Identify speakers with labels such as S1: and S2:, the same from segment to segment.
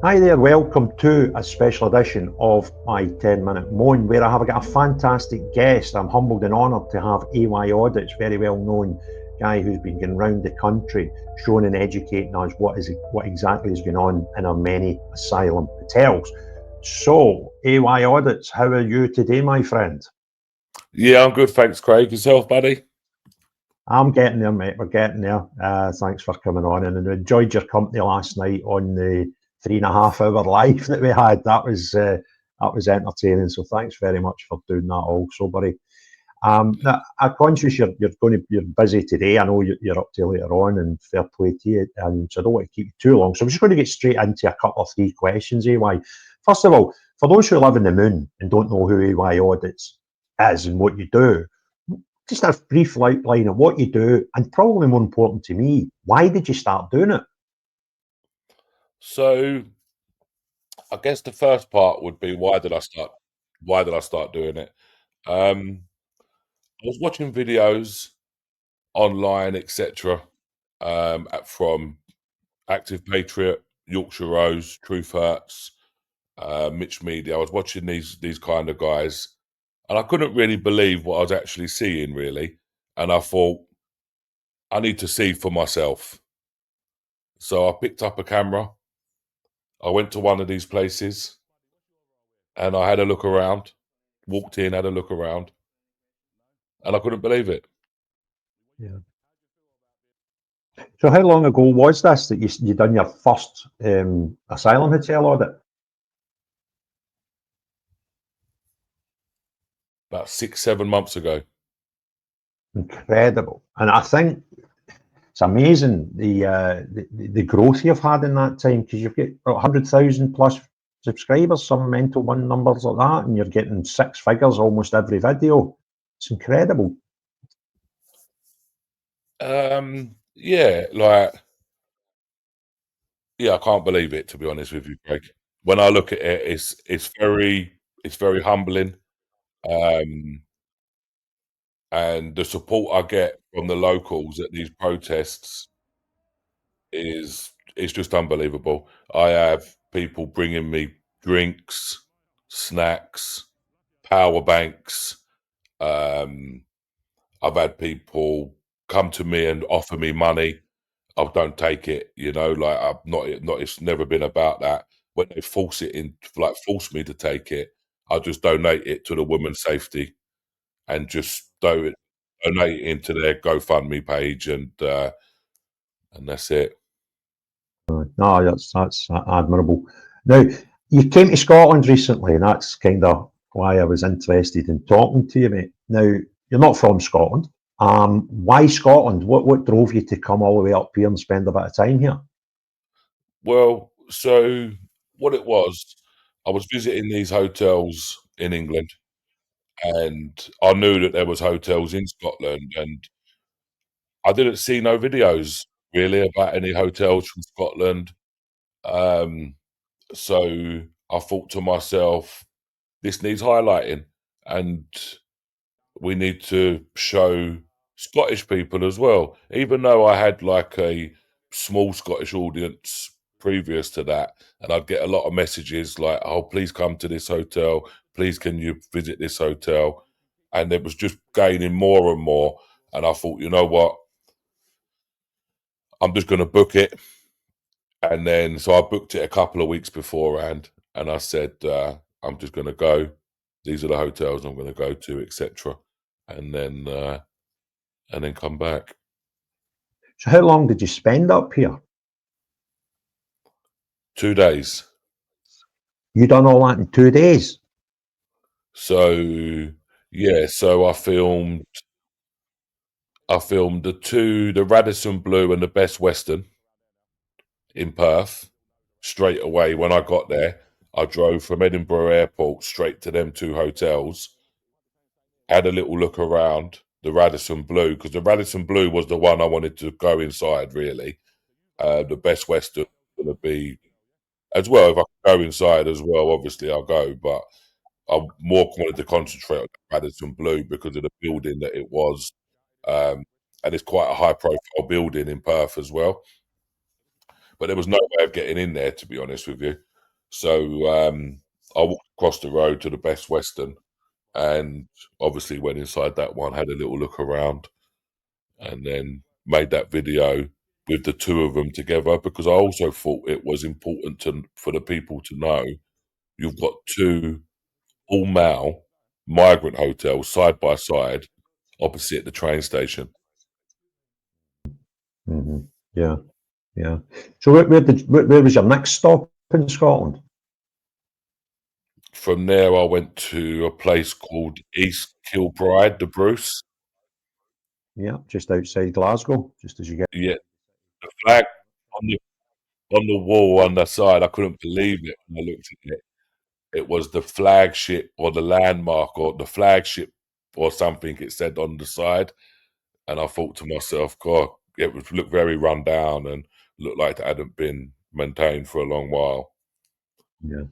S1: Hi there, welcome to a special edition of my 10-minute moan where I have got a fantastic guest. I'm humbled and honoured to have AY Audits, very well known guy who's been going around the country showing and educating us what exactly is going on in our many asylum hotels. So, AY Audits, how are you today, my friend?
S2: Yeah, I'm good, thanks, Craig. Yourself, buddy?
S1: I'm getting there, mate. We're getting there. Thanks for coming on, and I enjoyed your company last night on the 3.5 hour live that we had. That was entertaining. So thanks very much for doing that, also, buddy. Now, I'm conscious you're busy today. I know you're up till later on, and fair play to you. And so I don't want to keep you too long. So I'm just going to get straight into a couple of three questions. AY, first of all, for those who live in the moon and don't know who AY Audits is and what you do, just a brief outline of what you do, and probably more important to me, why did you start doing it?
S2: So, I guess the first part would be why did I start? Why did I start doing it? I was watching videos online, etc., from Active Patriot, Yorkshire Rose, Truth Hurts, Mitch Media. I was watching these kind of guys, and I couldn't really believe what I was actually seeing, really. And I thought, I need to see for myself. So I picked up a camera. I went to one of these places and I had a look around, walked in, had a look around, and I couldn't believe it.
S1: Yeah. So how long ago was this that you done your first asylum hotel audit?
S2: About 6, 7 months ago.
S1: Incredible, and I think it's amazing the growth you've had in that time, because you've got 100,000 plus subscribers, some mental one numbers like that, and you're getting six figures almost every video. It's incredible.
S2: Yeah, I can't believe it, to be honest with you, Craig. When I look at it, it's very humbling. And the support I get from the locals at these protests is just unbelievable. I have people bringing me drinks, snacks, power banks. I've had people come to me and offer me money. I don't take it, like I'm not. It's never been about that. When they force it in, like force me to take it, I just donate it to the women's safety and just donate it into their GoFundMe page, and that's it.
S1: No, that's admirable. Now, you came to Scotland recently, and that's kind of why I was interested in talking to you, mate. Now, you're not from Scotland. Why Scotland? What drove you to come all the way up here and spend a bit of time here?
S2: Well, so what it was, I was visiting these hotels in England, and I knew that there was hotels in Scotland, and I didn't see no videos really about any hotels from Scotland. Um, so I thought to myself, this needs highlighting, and we need to show Scottish people as well. Even though I had like a small Scottish audience previous to that, and I'd get a lot of messages like, "Oh, please come to this hotel. Please, can you visit this hotel?" And it was just gaining more and more. And I thought, you know what? I'm just going to book it. And then, so I booked it a couple of weeks beforehand, and I said, I'm just going to go. These are the hotels I'm going to go to, etc. And then come back.
S1: So, how long did you spend up here?
S2: 2 days.
S1: You done all that in 2 days?
S2: So yeah, so I filmed the Radisson Blue and the Best Western in Perth straight away. When I got there, I drove from Edinburgh Airport straight to them two hotels, had a little look around the Radisson Blue, because the Radisson Blue was the one I wanted to go inside, really. The Best Western was going to be as well. If I could go inside as well, obviously I'll go, but I more wanted to concentrate on Radisson Blue because of the building that it was. And it's quite a high profile building in Perth as well. But there was no way of getting in there, to be honest with you. So I walked across the road to the Best Western, and obviously went inside that one, had a little look around, and then made that video with the two of them together, because I also thought it was important for the people to know you've got two all male migrant hotels side by side opposite the train station.
S1: Hmm. Yeah, yeah. So where was your next stop in Scotland?
S2: From there, I went to a place called East Kilbride, the Bruce.
S1: Yeah, just outside Glasgow, just as you get.
S2: Yeah, the flag on the wall on the side. I couldn't believe it when I looked at it. It was the flagship or the landmark or the flagship or something. It said on the side, and I thought to myself, "God, it would look very run down and looked like it hadn't been maintained for a long while."
S1: Yeah,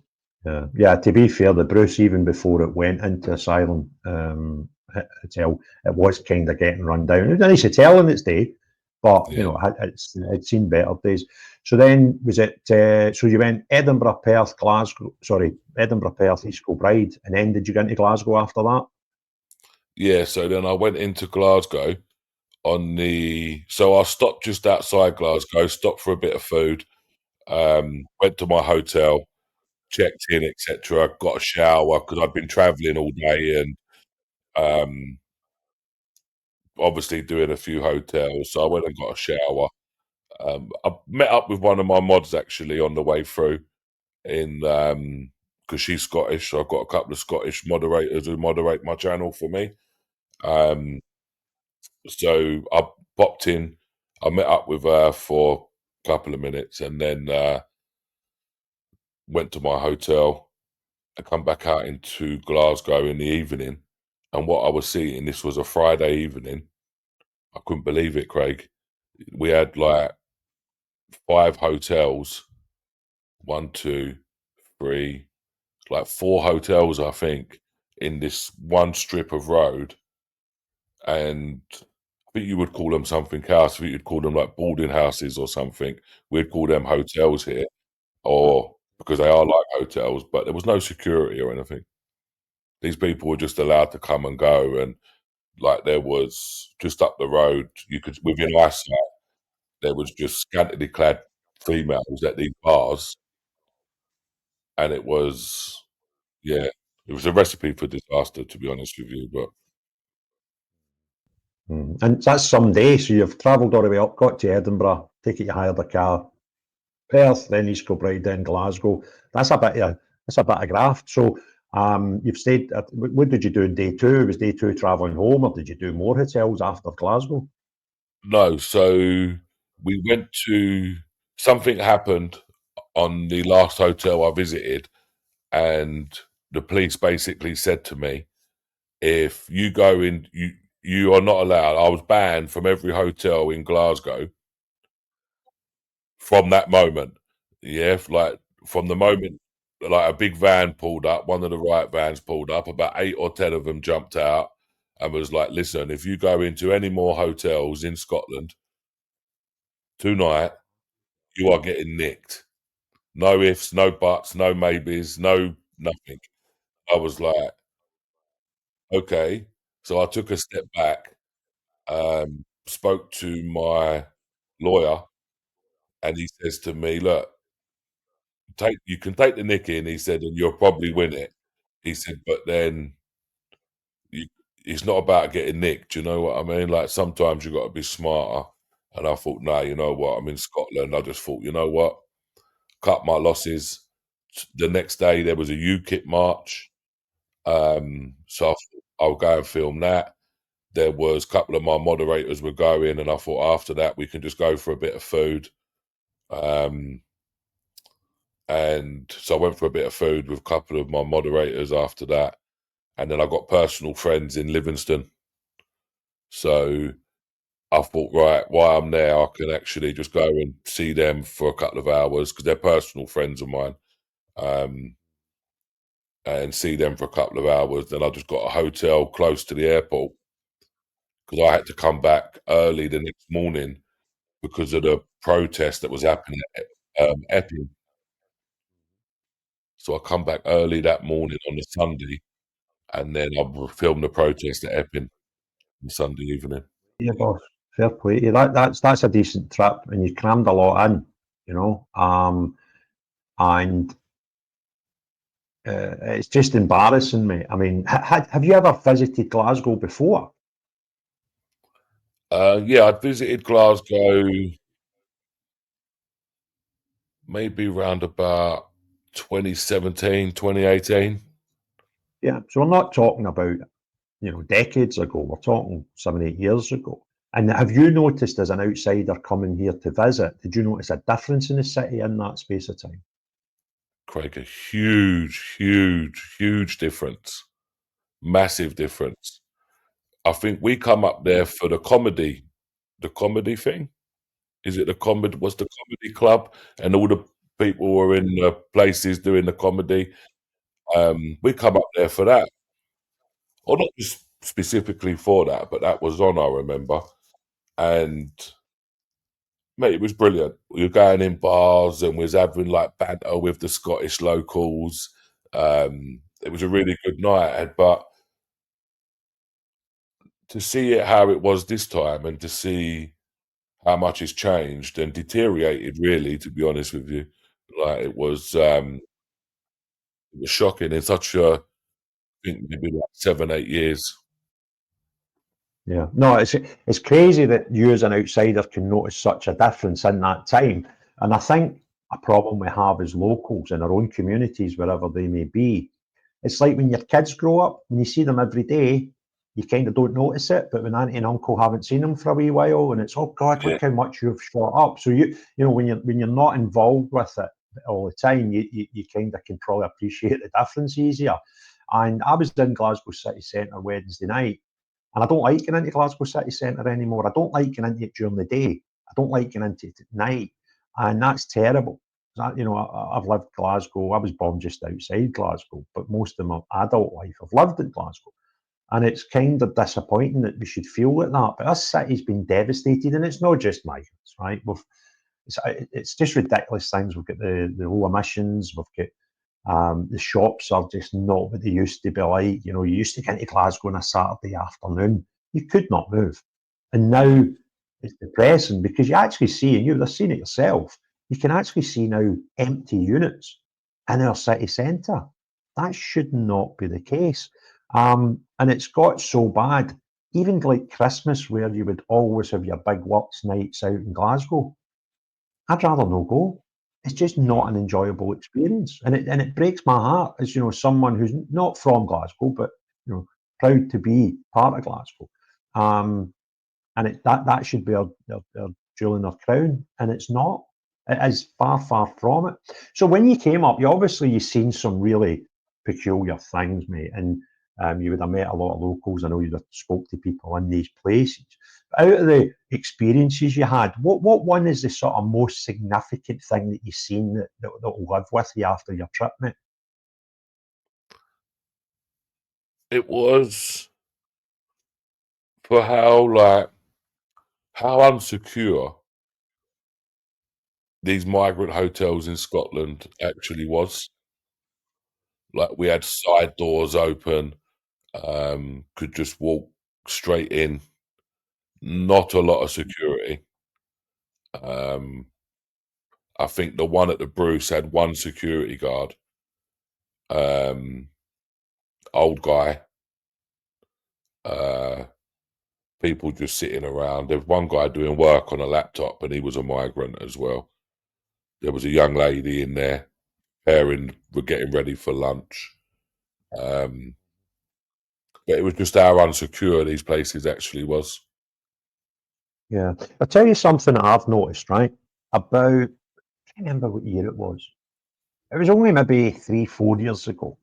S1: yeah, yeah. To be fair, the Bruce, even before it went into Asylum Hotel, it was kind of getting run down. It was a nice hotel in its day, but
S2: Yeah.
S1: it's seen better days. So then, was it? So you went Edinburgh, Perth, Glasgow. Sorry, Edinburgh, Perth, East Kilbride, and then did you get into Glasgow after that?
S2: Yeah, so then I went into Glasgow so I stopped just outside Glasgow, stopped for a bit of food, went to my hotel, checked in, etc., got a shower because I'd been travelling all day and um, obviously doing a few hotels. So I went and got a shower. I met up with one of my mods actually on the way through in because she's Scottish, so I've got a couple of Scottish moderators who moderate my channel for me. Um, So I popped in, I met up with her for a couple of minutes and then went to my hotel. I come back out into Glasgow in the evening. And what I was seeing, this was a Friday evening. I couldn't believe it, Craig. We had like 5 hotels, one, two, three, like 4 hotels, I think, in this one strip of road. And I think you would call them something else. I think you'd call them like boarding houses or something. We'd call them hotels here, or because they are like hotels, but there was no security or anything. These people were just allowed to come and go, and like there was just up the road, you could within eyesight, there was just scantily clad females at these bars, and it was yeah, it was a recipe for disaster, to be honest with you. But
S1: And that's some day. So you've travelled all the way up, got to Edinburgh, take it you hired a car, Perth, then East Kilbride, then Glasgow. That's a bit of graft. So you've stayed. What did you do in day two? Was day two travelling home, or did you do more hotels after Glasgow?
S2: no, so we went to something happened on the last hotel I visited, and the police basically said to me, if you go in, you are not allowed. I was banned from every hotel in Glasgow from that moment. Yeah, like from the moment like a big van pulled up, one of the right vans pulled up, about 8 or 10 of them jumped out and was like, listen, if you go into any more hotels in Scotland tonight, you are getting nicked. No ifs, no buts, no maybes, no nothing. I was like, okay. So I took a step back, spoke to my lawyer, and he says to me, "Look, take you can take the nick in," he said, "and you'll probably win it." He said, "But then you it's not about getting nicked, you know what I mean? Like, sometimes you gotta be smarter." And I thought, "Nah, you know what? I'm in Scotland." I just thought, "You know what? Cut my losses." The next day, there was a UKIP march, so I thought I'll go and film that. There was a couple of my moderators were going, and I thought after that, we can just go for a bit of food. Um And so I went for a bit of food with a couple of my moderators after that. And then I got personal friends in Livingston. So I thought, right, while I'm there, I can actually just go and see them for a couple of hours because they're personal friends of mine, um, and see them for a couple of hours. Then I just got a hotel close to the airport because I had to come back early the next morning because of the protest that was happening at Epping. So I come back early that morning on the Sunday, and then I will film the protest at Epping on Sunday evening.
S1: Yeah, boss. Fair play to you. That's a decent trip, and you crammed a lot in, you know. And it's just embarrassing, mate. I mean, have you ever visited Glasgow before?
S2: Yeah, I'd visited Glasgow maybe around about 2017, 2018.
S1: Yeah. So we're not talking about, decades ago. We're talking 7, 8 years ago. And have you noticed, as an outsider coming here to visit, did you notice a difference in the city in that space of time?
S2: Craig, a huge, huge, huge difference. Massive difference. I think we come up there for the comedy thing. Is it the comedy? Was the comedy club, and all the people were in the places doing the comedy. We come up there for that, or not just specifically for that, but that was on. I remember, and mate, it was brilliant. We were going in bars and we was having like banter with the Scottish locals. It was a really good night, but to see it how it was this time and to see how much it's changed and deteriorated, really, to be honest with you, like it was shocking in such a, I think maybe like 7, 8 years.
S1: Yeah. No, it's crazy that you as an outsider can notice such a difference in that time. And I think a problem we have as locals in our own communities, wherever they may be, it's like when your kids grow up and you see them every day, you kind of don't notice it. But when auntie and uncle haven't seen them for a wee while, and it's, oh God,
S2: Yeah,
S1: look how much you've shot up. So when you're not involved with it all the time, you kind of can probably appreciate the difference easier. And I was in Glasgow city centre Wednesday night, and I don't like getting into Glasgow city centre anymore. I don't like getting into it during the day. I don't like getting into it at night. And that's terrible. I've lived Glasgow. I was born just outside Glasgow, but most of my adult life I've lived in Glasgow. And it's kind of disappointing that we should feel like that. But this city's been devastated, and it's not just migrants, right? It's just ridiculous things. We've got the low emissions. We've got the shops are just not what they used to be like. You used to get into Glasgow on a Saturday afternoon. You could not move. And now it's depressing because you actually see, and you've seen it yourself, you can actually see now empty units in our city centre. That should not be the case. And it's got so bad, even like Christmas, where you would always have your big works nights out in Glasgow. I'd rather no go. It's just not an enjoyable experience, and it breaks my heart as someone who's not from Glasgow, but proud to be part of Glasgow. Um, and that should be our jewel in our crown, and it's not. It is far, far from it. So when you came up, you've seen some really peculiar things, mate, and you would have met a lot of locals. I know you'd have spoke to people in these places. But out of the experiences you had, what one is the sort of most significant thing that you've seen that will live with you after your trip, mate?
S2: it was for how unsecure these migrant hotels in Scotland actually was. Like we had side doors open, could just walk straight in. Not a lot of security. Um, I think the one at the Bruce had one security guard, um, old guy, uh, people just sitting around. There was one guy doing work on a laptop, and he was a migrant as well. There was a young lady in there, pairing, were getting ready for lunch. Um, but it was just how unsecure these places actually was.
S1: Yeah, I'll tell you something that I've noticed, right? About, I can't remember what year it was. It was only maybe 3, 4 years ago.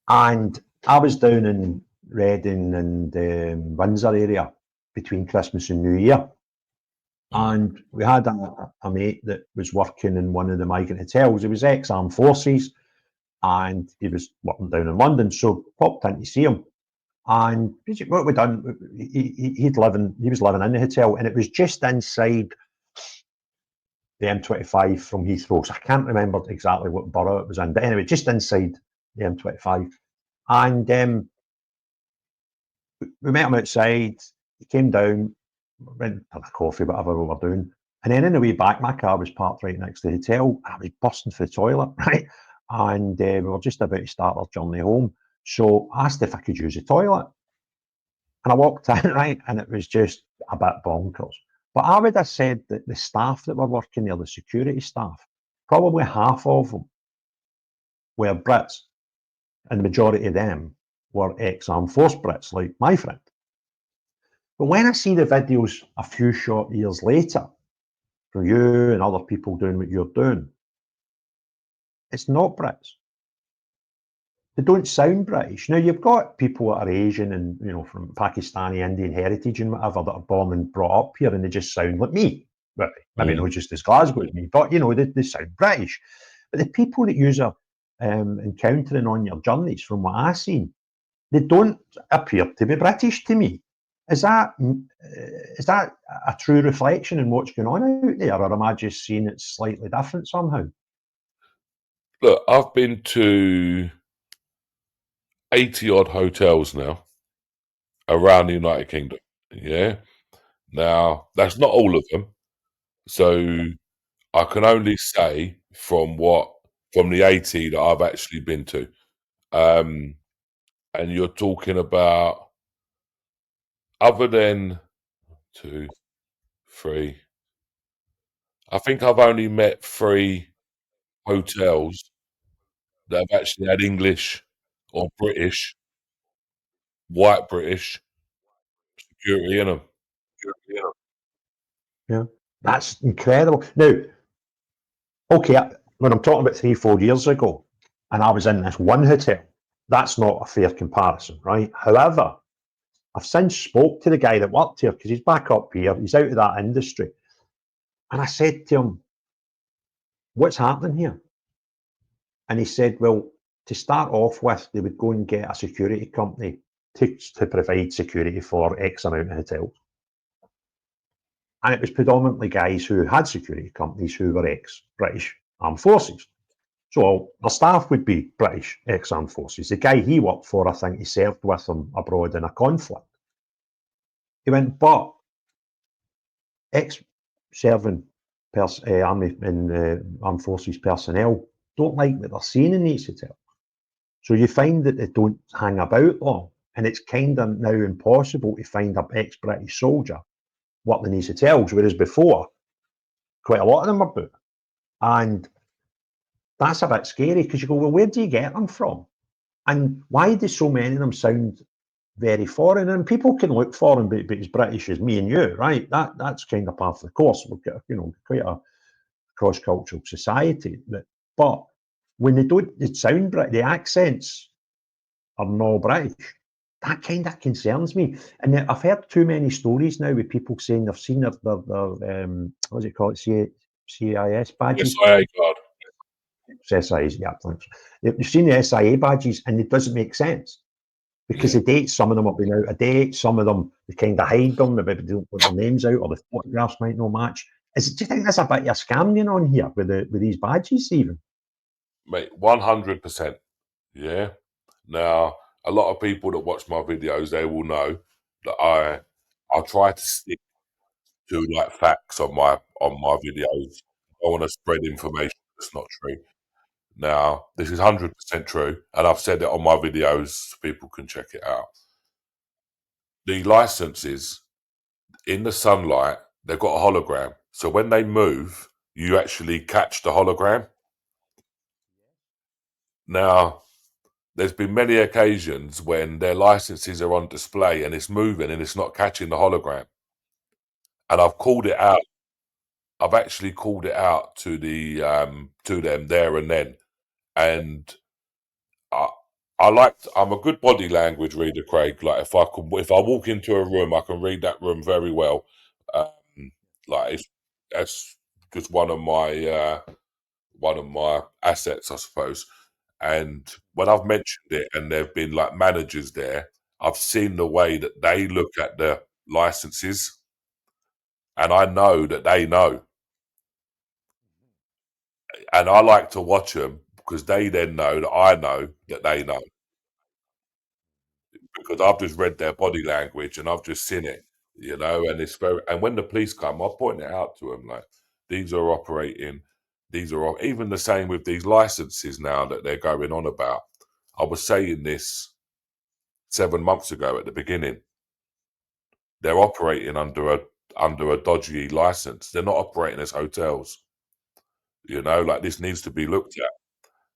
S1: And I was down in Reading and Windsor area between Christmas and New Year.
S2: Mm.
S1: And we had a mate that was working in one of the migrant hotels. He was ex-armed forces and he was working down in London. So popped in to see him. And what we done, he was living in the hotel, and it was just inside the M25 from Heathrow. So I can't remember exactly what borough it was in, but anyway, just inside the M25. And we met him outside. He came down, went for a coffee, whatever we were doing. And then in the way back, my car was parked right next to the hotel. I was bursting for the toilet, right? And we were just about to start our journey home. So I asked if I could use the toilet. And I walked in, right? And it was just a bit bonkers. But I would have said that the staff that were working there, the security staff, probably half of them were Brits. And the majority of them were ex-armed force Brits, like my friend. But when I see the videos a few short years later, from you and other people doing what you're doing, it's not Brits. They don't sound British. Now, you've got people that are Asian and, from Pakistani, Indian heritage and whatever that are born and brought up here, and they just sound like me. Maybe not just as Glasgow as me, but, they sound British. But the people that you are encountering on your journeys, from what I've seen, they don't appear to be British to me. Is that a true reflection in what's going on out there, or am I just seeing it slightly different somehow?
S2: Look, I've been to 80 odd hotels now around the United Kingdom. Yeah. Now, that's not all of them. So I can only say from the 80 that I've actually been to. And you're talking about, other than 2, 3, I think I've only met 3 hotels that have actually had English or British, white British security in them.
S1: Yeah, that's incredible. Now, okay, when I'm talking about 3, 4 years ago, and I was in this one hotel, that's not a fair comparison, right? However, I've since spoke to the guy that worked here because he's back up here, he's out of that industry. And I said to him, what's happening here? And he said, well, to start off with, they would go and get a security company to provide security for X amount of hotels. And it was predominantly guys who had security companies who were ex-British Armed Forces. So the staff would be British ex-armed forces. The guy he worked for, I think he served with them abroad in a conflict. He went, but ex-serving army and armed forces personnel don't like what they're seeing in these hotels. So you find that they don't hang about long, and it's kind of now impossible to find an ex-British soldier working in these hotels, whereas before, quite a lot of them were booked. And that's a bit scary because you go, well, where do you get them from? And why do so many of them sound very foreign? And people can look foreign, but as British as me and you, right? That's kind of part of the course. We've got, quite a cross-cultural society. But when they sound British, the accents are not British. That kind of concerns me. And I've heard too many stories now with people saying they've seen their what's it called, CIS badges.
S2: SIA card.
S1: SIAs, yeah, thanks. You've seen the SIA badges, and it doesn't make sense because the dates, some of them have been out of date, some of them they kind of hide them, they maybe don't put their names out, or the photographs might not match. Do you think there's a bit of a scam going on here with these badges, Stephen?
S2: Mate, 100%. Yeah. Now, a lot of people that watch my videos, they will know that I try to stick to like facts on my videos. I want to spread information that's not true. Now, this is 100% true, and I've said it on my videos so people can check it out. The licenses in the sunlight, they've got a hologram. So when they move, you actually catch the hologram. Now, there's been many occasions when their licenses are on display and it's moving and it's not catching the hologram. And I've called it out. I've actually called it out to them there and then. And I'm a good body language reader, Craig. Like if I walk into a room, I can read that room very well. Like that's just one of my assets, I suppose. And when I've mentioned it, and there've been like managers there, I've seen the way that they look at the licenses, and I know that they know. And I like to watch them because they then know that I know that they know, because I've just read their body language and I've just seen it, and it's very, and when the police come, I point it out to them, like, these are operating, even the same with these licenses now that they're going on about. I was saying this 7 months ago at the beginning. They're operating under a dodgy license. They're not operating as hotels, like, this needs to be looked at,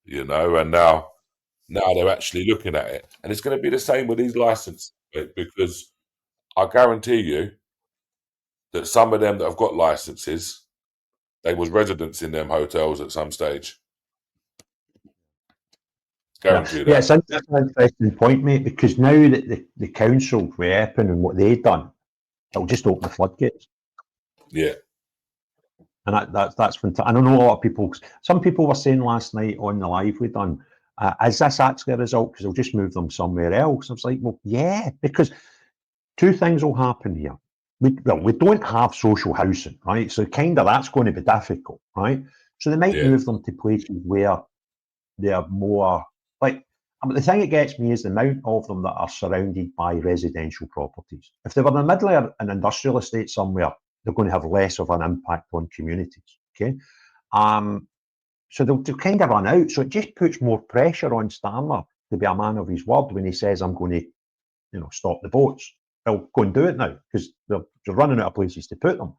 S2: and now they're actually looking at it. And it's going to be the same with these licenses, because I guarantee you that some of them that have got licenses, they was residents in them hotels at some stage. Guarantee
S1: Yeah,
S2: that.
S1: it's an interesting point, mate, because now that the council were Epping and what they've done, it'll just open the floodgates.
S2: Yeah.
S1: And that's fantastic. I don't know a lot of people, some people were saying last night on the live we done, is this actually a result? Because they'll just move them somewhere else. I was like, well, yeah, because two things will happen here. We don't have social housing, right? So kind of that's going to be difficult, right? So they might
S2: Yeah.
S1: move them to places where they're more like. The thing that gets me is the amount of them that are surrounded by residential properties. If they were in the middle of an industrial estate somewhere, they're going to have less of an impact on communities. Okay, so they'll kind of run out. So it just puts more pressure on Starmer to be a man of his word when he says, "I'm going to, stop the boats." They'll go and do it now because they're running out of places to put them.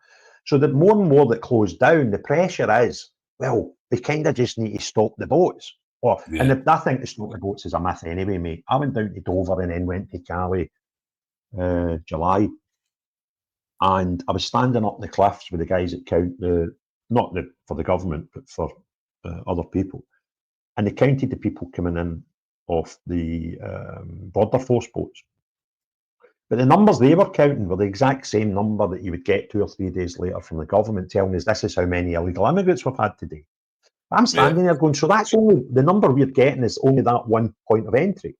S1: So the more and more that close down, the pressure is, well, they kind of just need to stop the boats.
S2: Yeah.
S1: I think to stop the boats is a myth anyway, mate. I went down to Dover and then went to Calais, July, and I was standing up the cliffs with the guys that count not for the government, but for other people, and they counted the people coming in off the border force boats. But the numbers they were counting were the exact same number that you would get 2 or 3 days later from the government telling us this is how many illegal immigrants we've had today. I'm
S2: Yeah.
S1: standing there going, so that's only the number we're getting is only that one point of entry.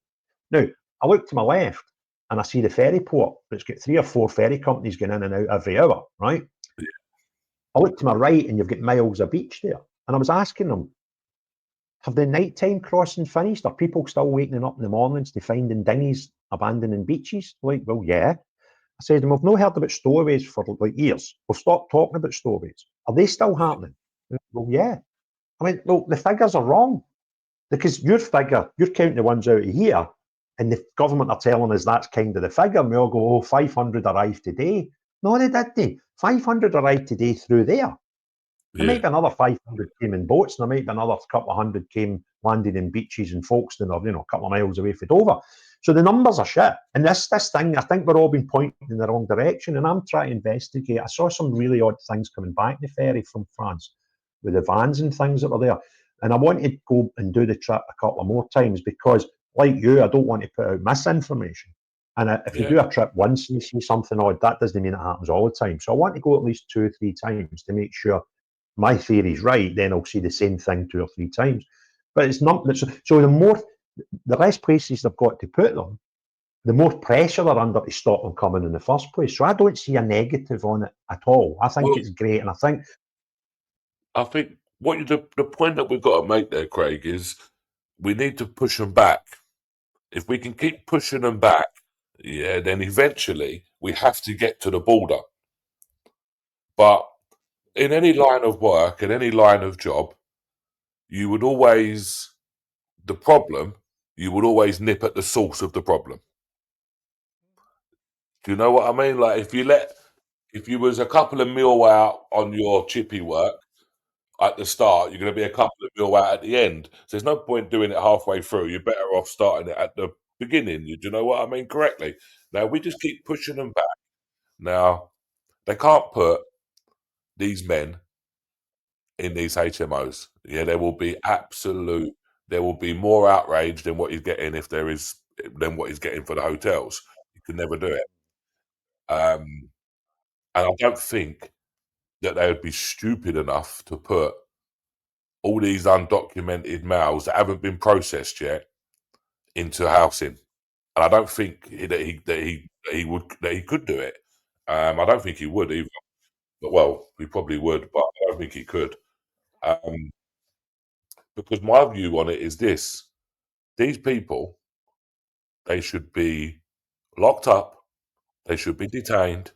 S1: Now, I look to my left and I see the ferry port that's got 3 or 4 ferry companies going in and out every hour, right? I look to my right and you've got miles of beach there. And I was asking them, have the nighttime crossing finished? Are people still waking up in the mornings to finding dinghies abandoning beaches? Like, well, yeah. I said, and we've not heard about stowaways for like years. We've stopped talking about stowaways. Are they still happening? Well, yeah. I mean, well, the figures are wrong because your figure, you're counting the ones out of here, and the government are telling us that's kind of the figure. And we all go, oh, 500 arrived today. No, they didn't. 500 arrived today through there. There
S2: Yeah.
S1: might be another 500 came in boats, and there might be another couple of hundred came landed in beaches in Folkestone or a couple of miles away from Dover. So the numbers are shit. And this thing, I think we're all been pointing in the wrong direction. And I'm trying to investigate. I saw some really odd things coming back the ferry from France with the vans and things that were there. And I wanted to go and do the trip a couple of more times because, like you, I don't want to put out misinformation. And if you
S2: Yeah.
S1: do a trip once and you see something odd, that doesn't mean it happens all the time. So I want to go at least 2 or 3 times to make sure my theory's right, then I'll see the same thing 2 or 3 times. But it's not so the less places they've got to put them, the more pressure they're under to stop them coming in the first place. So I don't see a negative on it at all. I think
S2: Well,
S1: it's great, and I think
S2: I think the point that we've got to make there, Craig, is we need to push them back. If we can keep pushing them back, yeah, then eventually we have to get to the border. But in any line of work, in any line of job, you would always, the problem, you would always nip at the source of the problem. Do you know what I mean? Like, if you was a couple of mil out on your chippy work at the start, you're going to be a couple of mil out at the end. So there's no point doing it halfway through. You're better off starting it at the beginning. Do you know what I mean? Correctly. Now we just keep pushing them back. Now they can't put these men in these HMOs. Yeah, there will be more outrage than what he's getting if there is than what he's getting for the hotels. You can never do it. And I don't think that they would be stupid enough to put all these undocumented males that haven't been processed yet into housing. And I don't think that he could do it. I don't think he would either. But well, he probably would, but I don't think he could. Um, Because my view on it is this: these people, they should be locked up, they should be detained,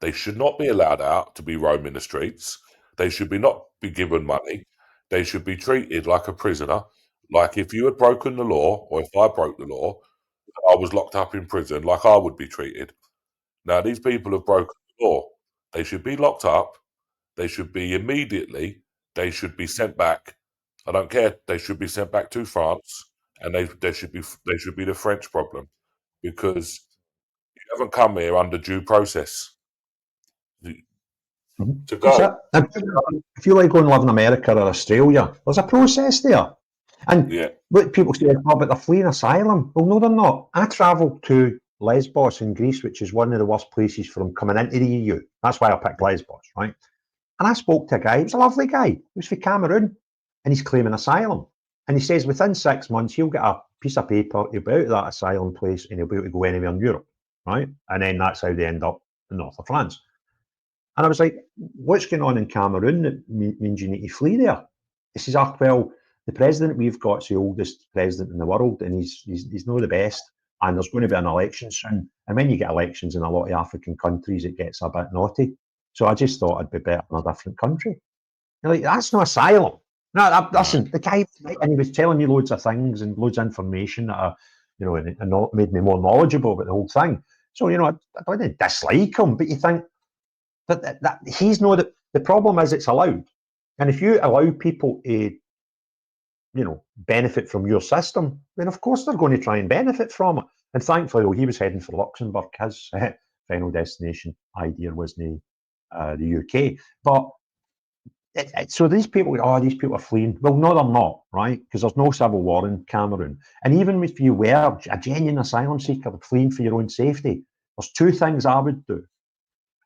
S2: they should not be allowed out to be roaming the streets, they should not be given money, they should be treated like a prisoner. Like if you had broken the law, or if I broke the law, I was locked up in prison, like I would be treated. Now, these people have broken the law. They should be locked up. They should be immediately. They should be sent back. I don't care. They should be sent back to France, and they should be the French problem, because you haven't come here under due process to
S1: That's
S2: go.
S1: it. If you like going to live in America or Australia, there's a process there. And
S2: Yeah,
S1: what people say, oh, but they're fleeing asylum. Well, no, they're not. I travelled to Lesbos in Greece, which is one of the worst places for them coming into the EU. That's why I picked Lesbos, right? And I spoke to a guy, he was a lovely guy. He was from Cameroon, and he's claiming asylum. And he says within 6 months, he'll get a piece of paper, he'll be out of that asylum place, and he'll be able to go anywhere in Europe, right? And then that's how they end up in the north of France. And I was like, what's going on in Cameroon that means you need to flee there? He says, ah, well, the president we've got is the oldest president in the world, and he's not the best. And there's going to be an election soon. And when you get elections in a lot of African countries, it gets a bit naughty. So I just thought I'd be better in a different country. You're like, that's not asylum. No,
S2: no.
S1: listen, the guy, and he was telling me loads of things and loads of information that, and made me more knowledgeable about the whole thing. So, I didn't dislike him, but you think, that he's not the problem is it's allowed, and if you allow people to benefit from your system, then of course they're going to try and benefit from it. And thankfully, he was heading for Luxembourg. His final destination idea was the UK. But so these people are fleeing. Well, no, they're not, right? Because there's no civil war in Cameroon. And even if you were a genuine asylum seeker fleeing for your own safety, there's two things I would do.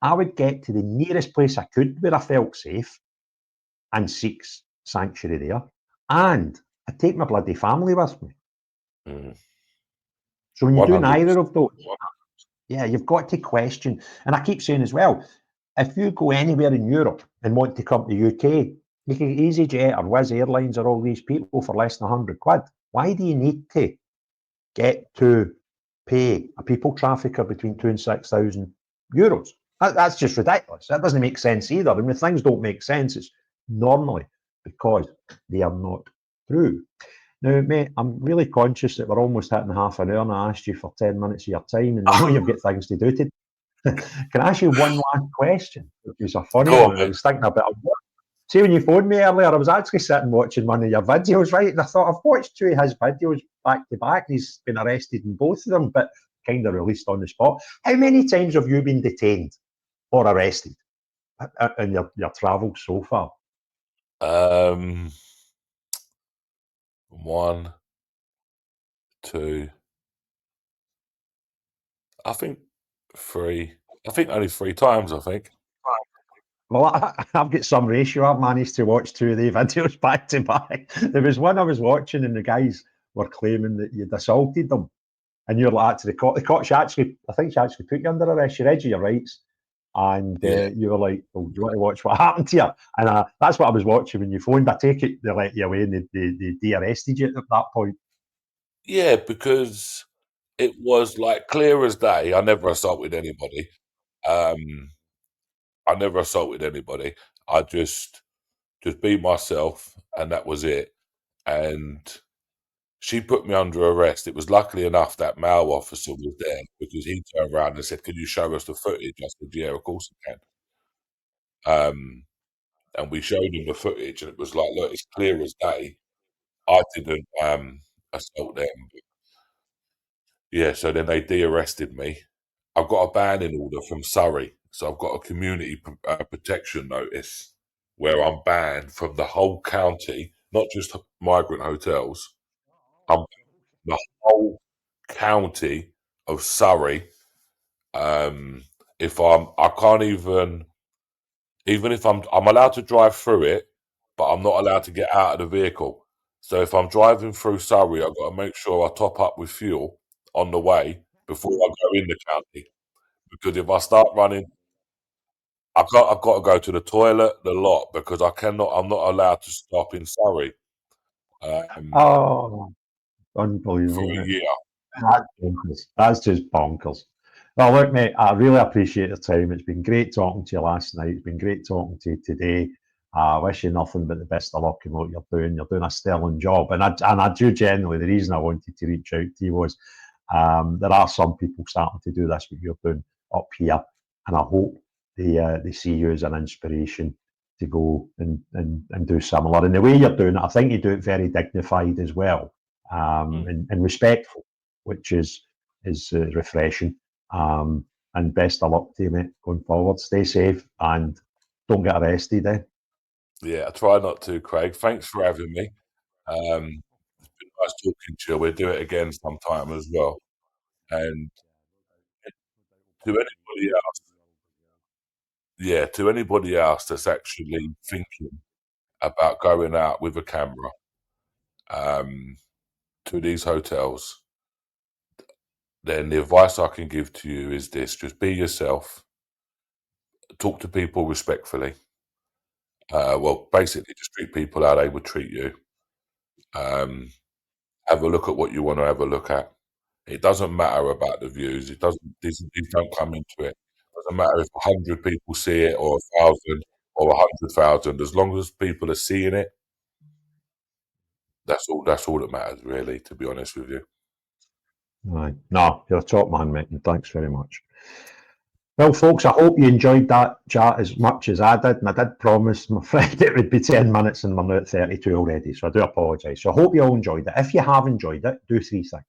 S1: I would get to the nearest place I could where I felt safe and seek sanctuary there. And I'd take my bloody family with me.
S2: Mm.
S1: So when you do
S2: 100%.
S1: neither of those, yeah, you've got to question. And I keep saying as well, if you go anywhere in Europe and want to come to the UK, you can get EasyJet or Wizz Airlines or all these people for less than 100 quid. Why do you need to get to pay a people trafficker between 2,000 and 6,000 euros? That's just ridiculous. That doesn't make sense either. And when things don't make sense, it's normally because they are not true. Now, mate, I'm really conscious that we're almost hitting half an hour, and I asked you for 10 minutes of your time, and I know you've got things to do today. Can I ask you one last question, which is a funny
S2: Go on,
S1: one? I
S2: man.
S1: was thinking about see, when you phoned me earlier, I was actually sitting watching one of your videos, right? And I thought, I've watched two of his videos back to back. He's been arrested in both of them, but kind of released on the spot. How many times have you been detained or arrested in your travels so far?
S2: 1, 2, I think 3. I think only 3 times, I think.
S1: Well, I've got some ratio. I've managed to watch two of the videos back to back. There was one I was watching, and the guys were claiming that you'd assaulted them. And you're like, to the cop, I think she actually put you under arrest. She read you your rights. And
S2: Yeah.
S1: you were like, well, do you want to watch what happened to you? And that's what I was watching when you phoned. I take it they let you away and they de-arrested you at that point.
S2: Yeah, because it was like clear as day. I never assaulted anybody. Um, I never assaulted anybody. I just be myself, and that was it. And she put me under arrest. It was luckily enough that male officer was there, because he turned around and said, "Can you show us the footage?" I said, "Yeah, of course I can." And we showed him the footage, and it was like, "Look, it's clear as day. I didn't assault them." Yeah, so then they de-arrested me. I've got a banning order from Surrey, so I've got a community protection notice where I'm banned from the whole county, not just migrant hotels. I'm the whole county of Surrey. If I can't even if I'm allowed to drive through it, but I'm not allowed to get out of the vehicle. So if I'm driving through Surrey, I've got to make sure I top up with fuel on the way before I go in the county. Because if I start running, I've got to go to the toilet, the lot, because I'm not allowed to stop in Surrey.
S1: Oh,
S2: for
S1: unbelievable,
S2: a
S1: mate.
S2: year.
S1: That's bonkers. That's just bonkers. Well, look, mate, I really appreciate your time. It's been great talking to you last night. It's been great talking to you today. I wish you nothing but the best of luck in what you're doing. You're doing a sterling job. And I do genuinely, the reason I wanted to reach out to you was there are some people starting to do this, what you're doing up here. And I hope they see you as an inspiration to go and do similar. And the way you're doing it, I think you do it very dignified as well, and respectful, which is refreshing. And best of luck to you, mate, going forward. Stay safe and don't get arrested, eh?
S2: Yeah, I try not to, Craig. Thanks for having me. It's been nice talking to you. We'll do it again sometime as well. And to anybody else, yeah, to anybody else that's actually thinking about going out with a camera um, to these hotels, then the advice I can give to you is this: just be yourself, talk to people respectfully. Well, basically, just treat people how they would treat you. Um, have a look at what you want to have a look at. It doesn't matter about the views. It doesn't. These don't come into it. It doesn't matter if 100 people see it or 1,000 or 100,000. As long as people are seeing it, that's all. That's all that matters, really. To be honest with you.
S1: Right. No, you're a top man, mate, and thanks very much. Well, folks, I hope you enjoyed that chat as much as I did, and I did promise my friend it would be 10 minutes, and we're now at 32 already, so I do apologise. So I hope you all enjoyed it. If you have enjoyed it, do three things.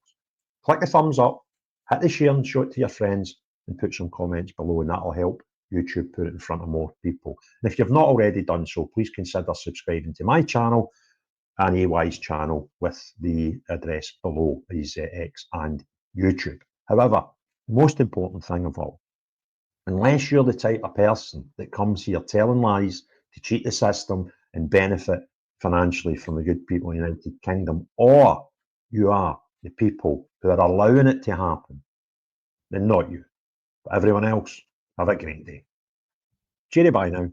S1: Click the thumbs up, hit the share and show it to your friends, and put some comments below, and that'll help YouTube put it in front of more people. And if you've not already done so, please consider subscribing to my channel and AY's channel with the address below is X and YouTube. However, the most important thing of all, unless you're the type of person that comes here telling lies to cheat the system and benefit financially from the good people in the United Kingdom, or you are the people who are allowing it to happen, then not you. But everyone else, have a great day. Cheery bye now.